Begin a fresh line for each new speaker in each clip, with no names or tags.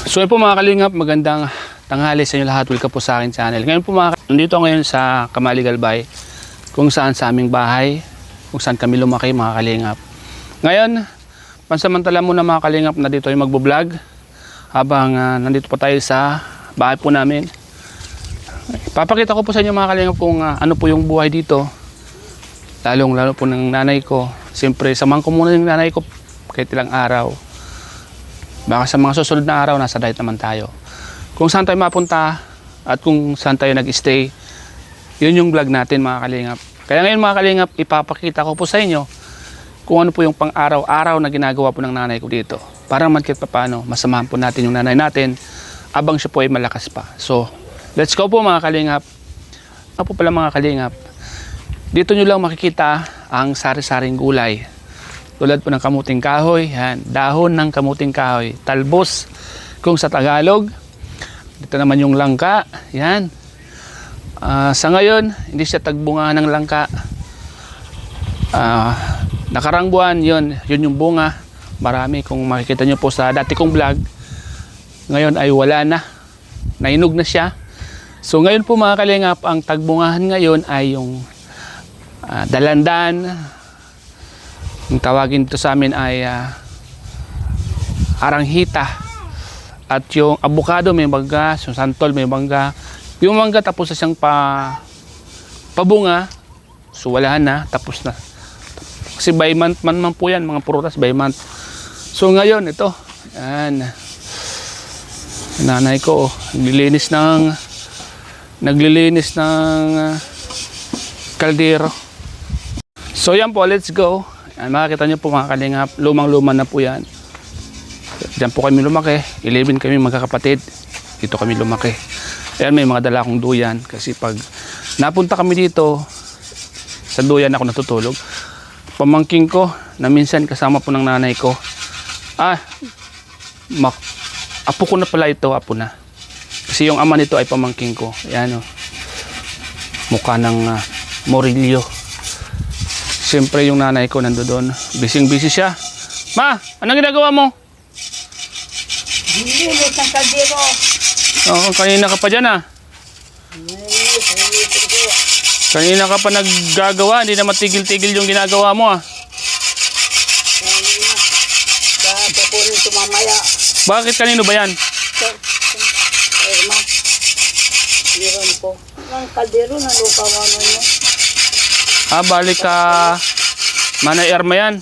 So yun po mga kalingap, magandang tanghali sa inyo lahat. Welcome po sa akin channel. Ngayon po nandito ngayon sa Kamali Galbay, kung saan sa aming bahay, kung saan kami lumaki mga kalingap. Ngayon, pansamantala muna mga kalingap na dito ay magbo-vlog habang nandito pa tayo sa bahay po namin. Papakita ko po sa inyo mga kalingap kung ano po yung buhay dito. Lalo po ng nanay ko. Siyempre, samahan ko muna yung nanay ko kahit ilang araw. Baka sa mga susunod na araw, nasa diet naman tayo. Kung saan tayo mapunta at kung saan tayo nag-stay, yun yung vlog natin mga kalingap. Kaya ngayon mga kalingap, ipapakita ko po sa inyo kung ano po yung pang-araw-araw na ginagawa po ng nanay ko dito. Para man kahit paano, masamahan po natin yung nanay natin abang siya po ay malakas pa. So, let's go po mga kalingap. Ano po pala mga kalingap? Dito nyo lang makikita ang sari-saring gulay. Tulad po ng kamuting kahoy, yan, dahon ng kamuting kahoy, talbos kung sa Tagalog. Dito naman yung langka, yan. Sa ngayon, hindi siya tagbunga ng langka. Nakarang buwan, yun yung bunga. Marami, kung makikita nyo po sa dati kong vlog, ngayon ay wala na. Nainog na siya. So ngayon po mga kalingap, ang tagbungahan ngayon ay yung dalandan. Yung tawagin dito sa amin ay aranghita. At yung avocado may mangga, yung santol may mangga. Yung mangga tapos na siyang pabunga. So wala na, tapos na. Kasi by month man po yan, mga prutas by month. So ngayon ito, yan. Nanay ko naglilinis ng kaldero. So yan po, let's go. Yan, makikita nyo po mga kalingap, lumang-luma na po yan. Diyan po kami lumaki, 11 kami magkakapatid. Dito kami lumaki. Ayan, may mga dala akong duyan. Kasi pag napunta kami dito, sa duyan ako natutulog. Pamangking ko, na minsan kasama po ng nanay ko. Apo ko na pala ito, apo na. Kasi yung ama nito ay pamangking ko. Ayan o. Mukha ng Morillo. Siyempre yung nanay ko nandoon. Busy siya. Ma, anong ginagawa mo?
Nilinis ng kaldero.
Oo, kanina ka pa dyan Kanina ka pa naggagawa. Hindi na matigil-tigil yung ginagawa mo
Kanina. Kukunin ito mamaya.
Bakit kanino ba yan?
Ma. Meron ko. Ang kaldero na lukawan mo.
Balik ka. Manay Erma yan.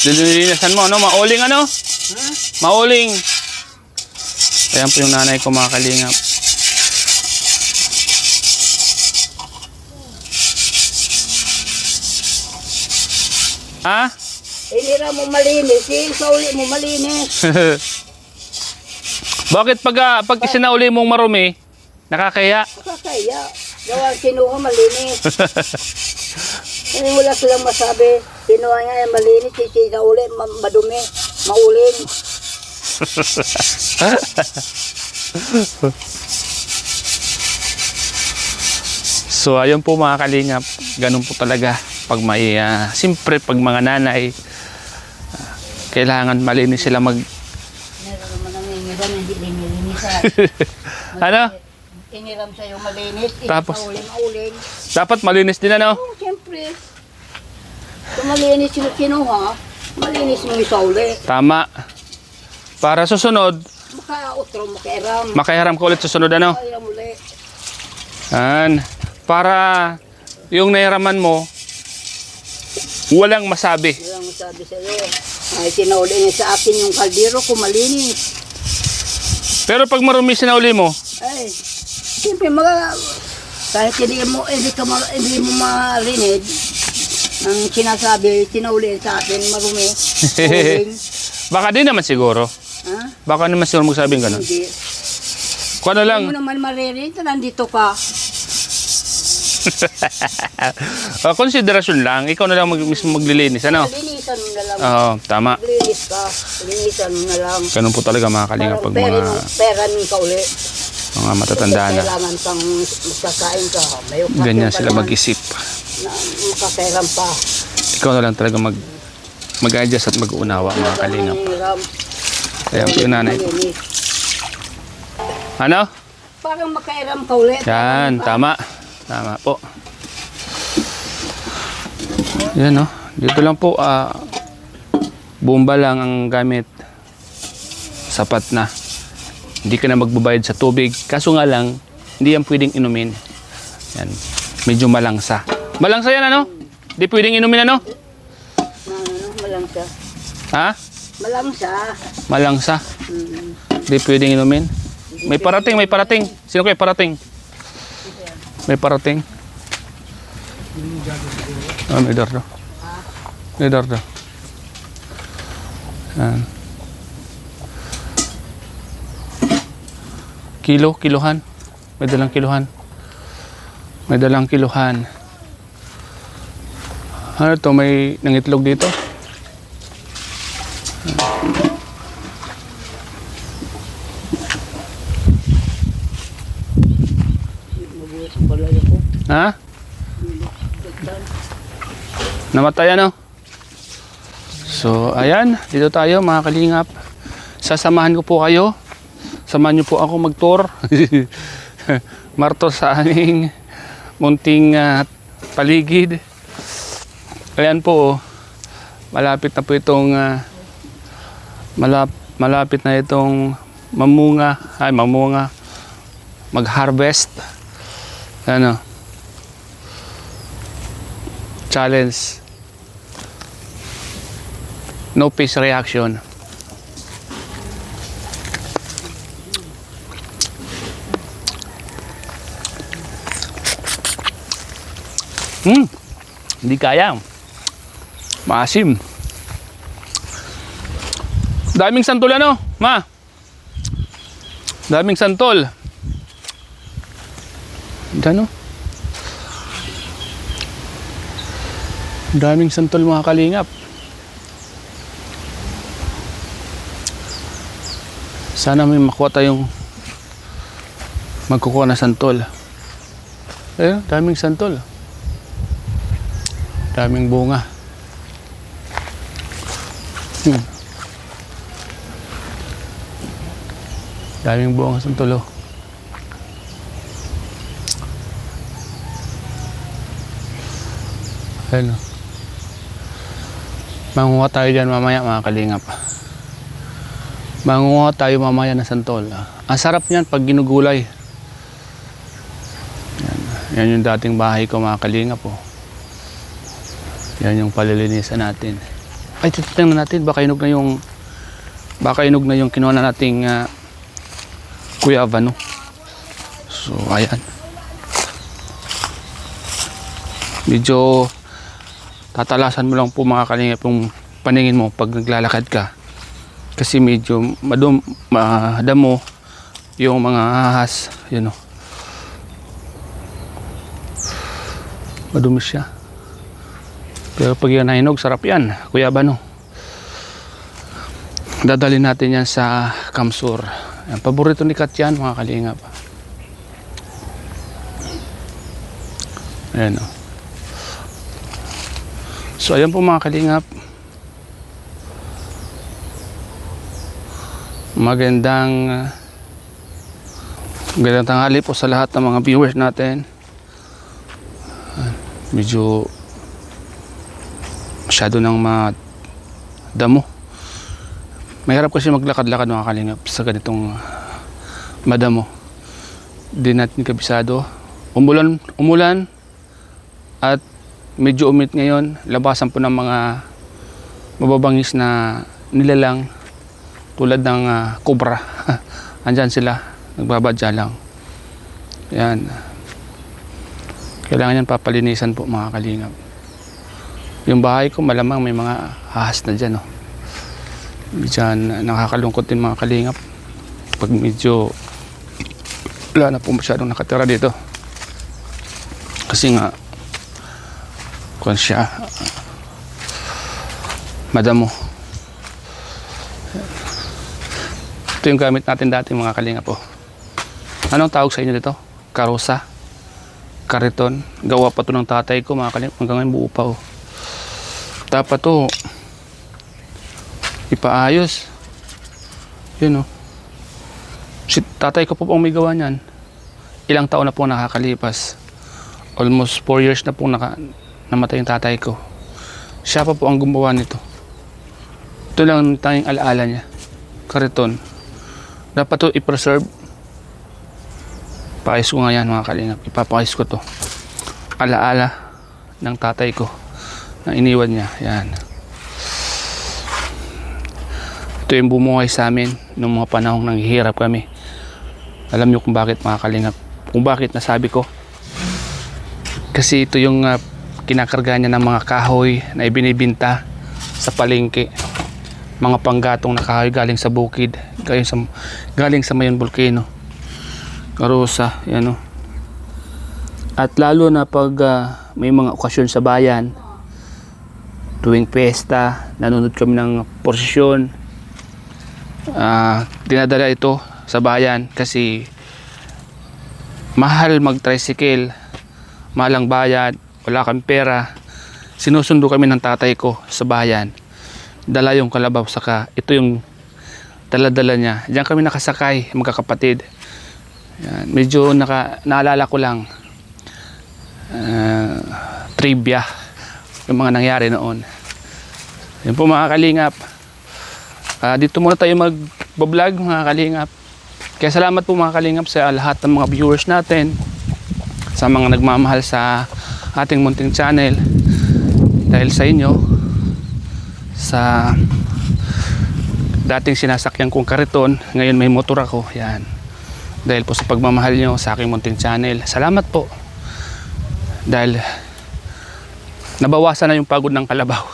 Dililinasan mo, ano? Mauling ano? Mauling. Ayan po yung nanay ko mga kalingap.
Inira mo malinis. Sa uli mo malinis.
Bakit pag isinauli mong marumi, nakakaya?
Nakakaya. Gawa kinuha malinis. Wala silang masabi. Kinuha nga yung malinis. Sa uli madumi. Mauling.
So ayun po mga kalingap, ganun po talaga pag may siyempre pag mga nanay kailangan malinis sila
Meron naman ang ingiram, hindi linilinisan.
Ano?
Ingiram sa'yo malinis,
Tapos?
mauling.
Dapat malinis din ano?
Oo, siyempre. Kung malinis yung kinuha, malinis mo yung sauli.
Tama. Para susunod,
Makautro, makiram.
makahiram ka ulit susunod ano?
Makiram ulit.
Para yung nahiraman mo, walang masabi.
Walang masabi sa'yo. Ay, sinauli niya sa akin yung kaldero kung malinis.
Pero pag marumi sinauli mo,
Ay, siyempre kahit hindi mo marinig, ang sinasabi, sinauli sa akin, marumi. Uling.
baka din naman siguro.
Ha?
Baka naman siguro magsabing ganun.
Hindi.
Kung ano lang.
Hindi mo naman maririnig na nandito ka.
Konsiderasyon lang. Ikaw na lang mismo maglilinis. Ano?
Linisan mo na lang.
Oo, tama.
Linis ka. Linisan mo na lang.
Ganun po talaga mga kalinga pag mga
Pera ka uli.
matatanda na.
Kailangan kang magkakain ka. May
Ganyan
okasyon
sila
pa naman
mag-isip.
na makakailan pa.
Ikaw na lang talaga mag-adjust at mag-uunawa mga kalingap.
Hiram.
Ayan po yung nanay.
Malinis.
Ano?
Parang makairam ka ulit.
Yan, tama. Tama po. Yan, no? Dito lang po, bomba lang ang gamit. Sapat na. Hindi ka na magbabayad sa tubig. Kaso nga lang, hindi yan pwedeng inumin. Yan. Medyo malangsa. Malangsa yan, ano? Hindi pwedeng inumin, ano?
Malangsa.
Ha?
Malangsa.
Malangsa. Hindi pwedeng inumin. May parating, may parating. Sino kayo parating? May parating. May dardo. May dardo. Yan. Kiluhan. May dalang kiluhan. May dalang kiluhan. Ano to? May nangitlog dito? Ha? Namatay ano? So, ayan. Dito tayo mga kalingap. Sasamahan ko po kayo. Samahan niyo po ako mag-tour. Marto sa aming munting paligid. Ayan po. Malapit na po itong malapit na itong mamunga. Mag-harvest. Ano? Challenge. No face reaction. Hindi kaya. Maasim. Daming santol ano, ma? Daming santol. Ano? Daming santol mga kalingap. Sana may makuha tayong magkukuha na santol. Ayun, daming santol. Daming bunga. Daming bunga santol. Ayun. Mangunga tayo dyan mamaya mga kalingap. Mangunga tayo mamaya na santol. Ang sarap niyan pag ginugulay. Yan yung dating bahay ko mga kalingap po. Yan yung palilinisan natin. Ay, titignan natin baka inog na yung kinuha na nating kuyava, no? So, ayan. Medyo tatalasan mo lang po mga kalingap yung paningin mo pag naglalakad ka. Kasi medyo madamo yung mga ahas. Yun, no? Madumi siya. Pero pag yan nahinog, sarap yan. Kuya ba, no? Dadalhin natin yan sa Kamsur. Yan, paborito ni Kat yan, mga kalingap. Ayan, no? So, ayan po mga kalingap. Magandang tanghali po sa lahat ng mga viewers natin. Medyo masyado nang madamo. Mahirap kasi maglakad-lakad mga kalingap sa ganitong madamo. Di natin kabisado. Umulan at medyo umit ngayon. Labasan po ng mga mababangis na nilalang tulad ng cobra. Andyan sila, nagbabadya lang. Yan. Kailangan yan papalinisan po mga kalingap. Yung bahay ko malamang may mga ahas na dyan. Diyan nakakalungkot din mga kalingap. Pag medyo wala na po masyadong nakatira dito. Kasi nga kung siya madamo. Ito yung gamit natin dati mga kalingap po. Anong tawag sa inyo dito? Karosa. Kariton. Gawa pa to ng tatay ko mga kalingap. Hanggang ngayon buo pa. Dapat to ipaayos. Yun, oh. Si tatay ko po ang may gawa niyan. Ilang taon na po nakakalipas. Almost 4 years na po namatay yung tatay ko. Siya pa po ang gumawa nito. Ito lang ang tanging alaala niya. Kariton. Dapat to i-preserve. Paayos ko nga yan mga kalingap. Ipapakayos ko to. Alaala ng tatay ko na iniwan niya. Yan. Ito yung bumuhay sa amin noong mga panahong nanghihirap kami. Alam niyo kung bakit mga kalingap. Kung bakit nasabi ko. Kasi ito yung kinakarga niya ng mga kahoy na ibinibinta sa palengke. Mga panggatong na kahoy galing sa bukid. Galing sa Mayon Volcano. Karosa. Yan, oh. At lalo na pag may mga okasyon sa bayan, tuwing pesta, nanonood kami ng prosesyon, dinadala ito sa bayan kasi mahal mag-tricycle, mahal ang bayad, wala kang pera. Sinusundo kami ng tatay ko sa bayan. Dala yung kalabaw, saka ito yung dala-dala niya. Diyan kami nakasakay, magkakapatid. Yan. Medyo naalala ko lang trivia yung mga nangyari noon. Yan po mga kalingap. Dito muna tayo mag-vlog mga kalingap. Kaya salamat po mga kalingap sa lahat ng mga viewers natin, sa mga nagmamahal sa ating munting channel. Dahil sa inyo, sa dating sinasakyan kong kariton, ngayon may motor ako. Yan. Dahil po sa pagmamahal nyo sa aking munting channel. Salamat po. Dahil nabawasan na yung pagod ng kalabaw.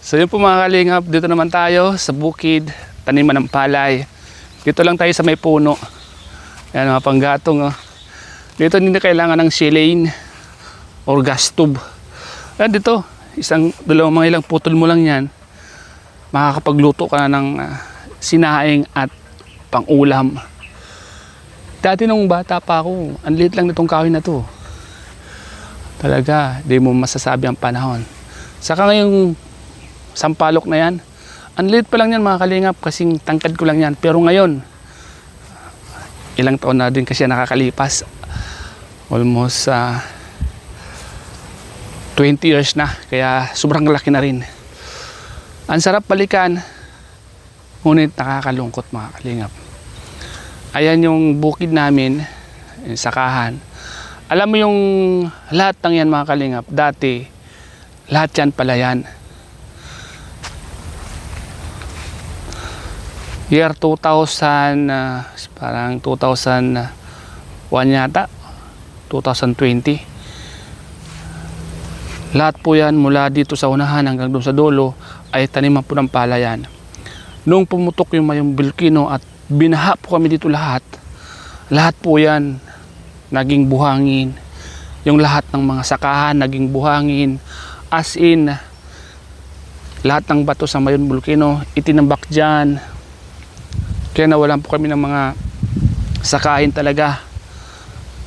So yun po mga kalingap, dito naman tayo sa bukid, taniman ng palay. Dito lang tayo sa may puno. Yan mga panggatong. Oh. Dito hindi na kailangan ng silane or gas tube. Yan dito, dalawang mga ilang putol mo lang yan. Makakapagluto ka na ng sinaing at pang-ulam. Dati nung bata pa ako, ang liit lang nitong kahoy na to. Talaga, di mo masasabi ang panahon. Saka ngayong sampalok na yan, ang liit pa lang yan mga kalingap, kasing tangkad ko lang yan. Pero ngayon, ilang taon na din kasi nakakalipas. Almost 20 years na, kaya sobrang laki na rin. Ang sarap balikan, ngunit nakakalungkot mga kalingap. Ayan yung bukid namin, yung sakahan. Alam mo yung lahat ng yan mga kalingap, dati, lahat yan palayan. Year 2000, parang 2001 yata, 2020. Lahat po yan mula dito sa unahan hanggang doon sa dulo ay taniman po ng palayan. Noong pumutok yung Mayon Volcano at binaha po kami dito lahat po yan naging buhangin. Yung lahat ng mga sakahan naging buhangin. As in, lahat ng bato sa Mayon Volcano itinambak dyan. Kaya nawalan po kami ng mga sakahin talaga.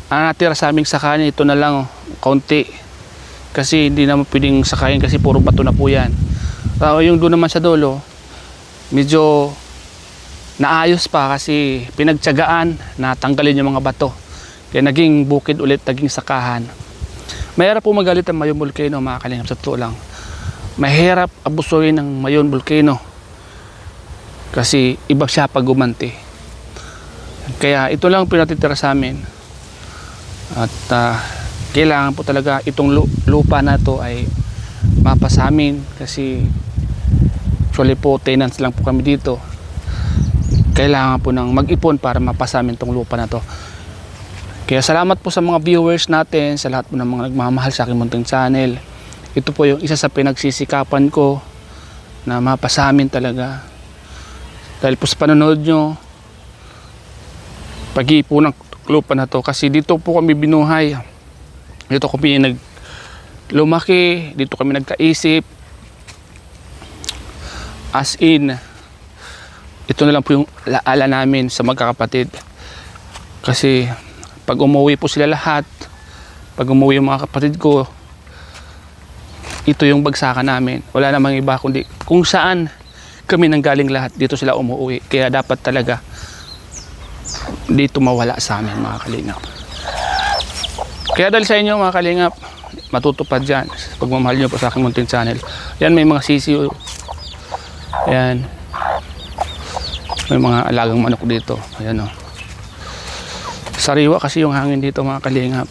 Ang natira sa aming sakahan, ito na lang, kaunti. Kasi hindi naman pwedeng sakahin kasi puro bato na po yan. Yung doon naman sa dulo, medyo naayos pa kasi pinagtiyagaan na tanggalin yung mga bato. Kaya naging bukid ulit, naging sakahan. Mahirap po magalit ang Mayon Volcano mga kalingap, sa totoo lang. Mahirap abusuin ng Mayon Volcano. Kasi iba siya pag gumanti. Kaya ito lang pinatitira sa amin. At kailangan po talaga itong lupa na to ay mapasamin. Kasi actually po tenants lang po kami dito. Kailangan po ng mag-ipon para mapasamin itong lupa na to. Kaya salamat po sa mga viewers natin, sa lahat po ng mga nagmamahal sa aking munting channel. Ito po yung isa sa pinagsisikapan ko na mapasamin talaga. Dahil po sa panonood nyo, pag-iipon ng lupa na to. Kasi dito po kami binuhay. Dito kami lumaki, dito kami nagkaisip. As in, ito na lang po yung alaala namin sa magkakapatid. Kasi pag umuwi po sila lahat, pag umuwi yung mga kapatid ko, ito yung bagsakan namin. Wala namang iba kundi kung saan kami nang galing lahat, dito sila umuwi. Kaya dapat talaga dito mawala sa amin mga kalingap. Kaya dahil sa inyo mga kalingap, matutupad dyan. Pagmamahal nyo po sa aking munting channel. Yan, may mga sisiyo. Ayan. May mga alagang manok dito. Ayan o. Sariwa kasi yung hangin dito mga kalingap.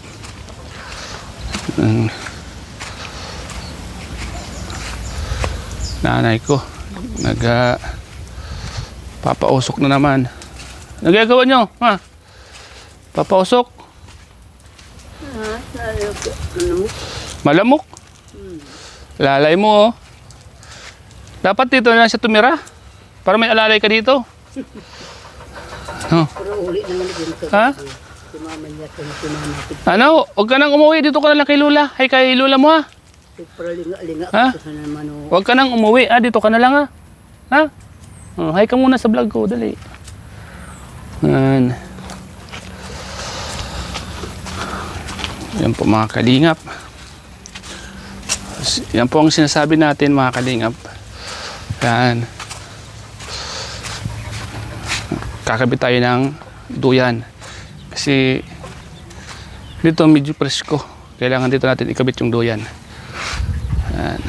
Nanay ko papausok na naman. Nagagawa nyo, ha? Papausok? Malamok? Lalay mo, oh. Dapat dito na siya tumira. Para may alalay ka dito. Oh. Ha? Ano? Huwag ka nang umuwi. Dito ka na lang kay Lula. Hay kay Lula mo, ha? Ha? Huwag ka nang umuwi. Ah, dito ka na lang, ha? Ha? Oh, hay ka muna sa vlog ko. Dali. Yan. Yan po mga kalingap. Yan po ang sinasabi natin mga kalingap. Yan. Kakabit tayo ng duyan. Kasi dito medyo presko. Kailangan dito natin ikabit yung duyan. Yan.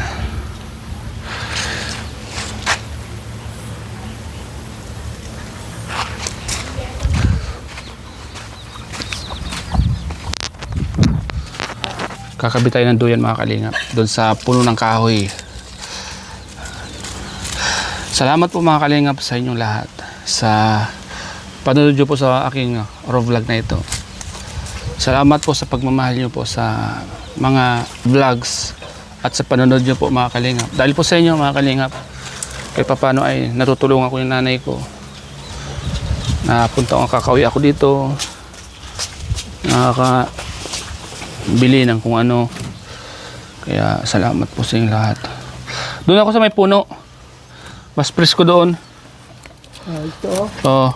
Kakabit tayo ng duyan mga kalingap. Doon sa puno ng kahoy. Salamat po mga kalingap sa inyong lahat. Sa panonood nyo po sa aking raw vlog na ito. Salamat po sa pagmamahal nyo po sa mga vlogs at sa panonood nyo po mga kalingap. Dahil po sa inyo mga kalingap, kahit paano ay natutulungan ko yung nanay ko. Napunta ako, kakauwi ako dito. Nakakabili ng kung ano. Kaya salamat po sa inyong lahat. Doon ako sa may puno. Mas presko doon.
Ito.
Oo.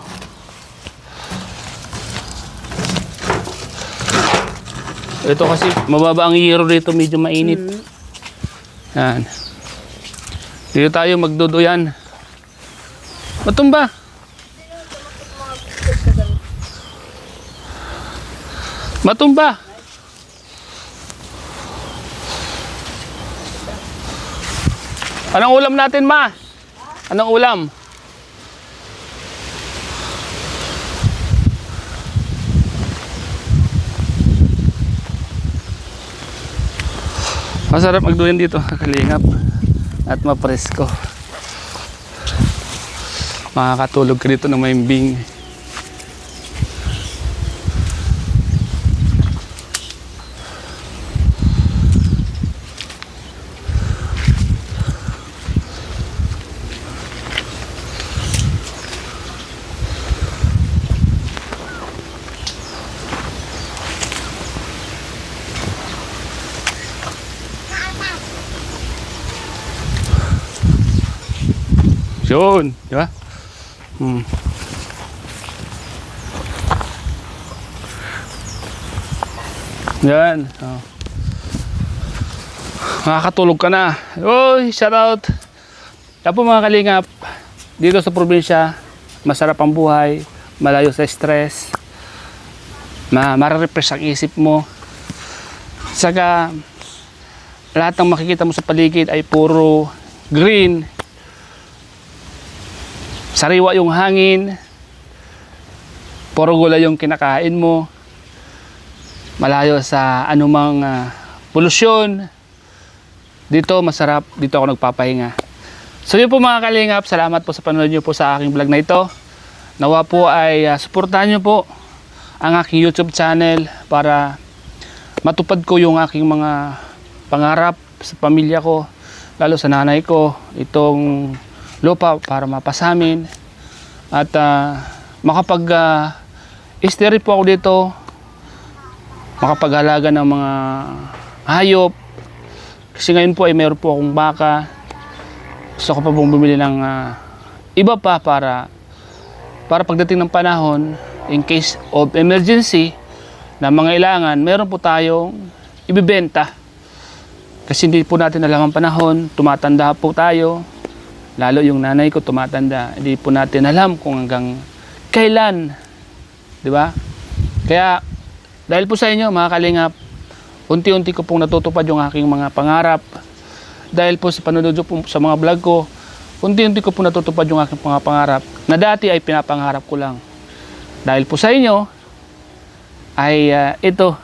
Ito kasi mababa ang hero dito, medyo mainit. Yan. Dito tayo magduduyan. Matumba. Matumba. Anong ulam natin, ma? Anong ulam? Masarap magduyan dito, kalingap. At mapresko. Makakatulog ka dito ng maimbing. Yun, di ba? Yan. Oh. Makakatulog ka na. Uy, shout out. Yan po mga kalingap. Dito sa probinsya, masarap ang buhay, malayo sa stress, mare-refresh ang isip mo. Saka, lahat ng makikita mo sa paligid ay puro green. Sariwa yung hangin, puro gulay yung kinakain mo, malayo sa anumang polusyon. Dito masarap, dito ako nagpapahinga. So yun po mga kalingap, salamat po sa panonood nyo po sa aking vlog na ito. Nawa po ay suportahan nyo po ang aking YouTube channel para matupad ko yung aking mga pangarap sa pamilya ko, lalo sa nanay ko, itong lupa para mapasamin at makapag-stay po ako dito, makapag-alaga ng mga hayop kasi ngayon po ay meron po akong baka. Gusto ko pa pong bumili ng iba pa para pagdating ng panahon, in case of emergency na mga ilangan, meron po tayong ibibenta kasi hindi po natin alam ang panahon, tumatanda po tayo. Lalo yung nanay ko tumatanda, hindi po natin alam kung hanggang kailan, di ba? Kaya dahil po sa inyo mga kalingap, unti-unti ko pong natutupad yung aking mga pangarap. Dahil po sa panonood po sa mga vlog ko, unti-unti ko po natutupad yung aking mga pangarap na dati ay pinapangarap ko lang. Dahil po sa inyo ay ito.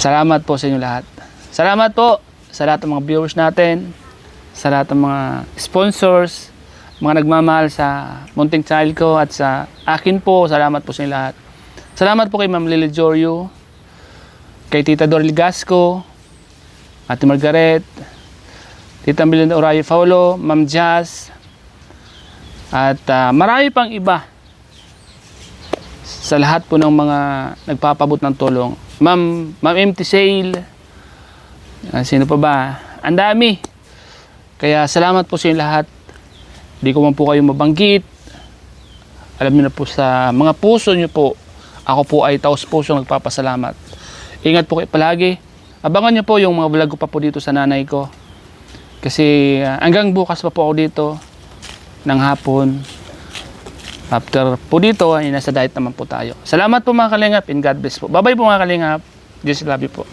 Salamat po sa inyo lahat. Salamat po sa lahat ng mga viewers natin, sa lahat ng mga sponsors, mga nagmamahal sa munting channel ko at sa akin po. Salamat po sa inyo lahat. Salamat po kay Ma'am Lily Jorio, kay Tita Dorly Gasco, Ate Margaret, Tita Melinda Orayo Paulo, Ma'am Jazz, at marami pang iba sa lahat po ng mga nagpapabot ng tulong. Ma'am MT Sale, sino pa ba? Ang dami. Kaya salamat po sa inyo lahat. Hindi ko man po kayo mabanggit. Alam niyo na po sa mga puso niyo po, ako po ay taos puso nagpapasalamat. Ingat po kayo palagi. Abangan niyo po yung mga vlog ko pa po dito sa nanay ko. Kasi hanggang bukas pa po ako dito ng hapon. After po dito ay nasa diet naman po tayo. Salamat po mga kalingap and God bless po. Bye bye po mga kalingap. Jesus love you po.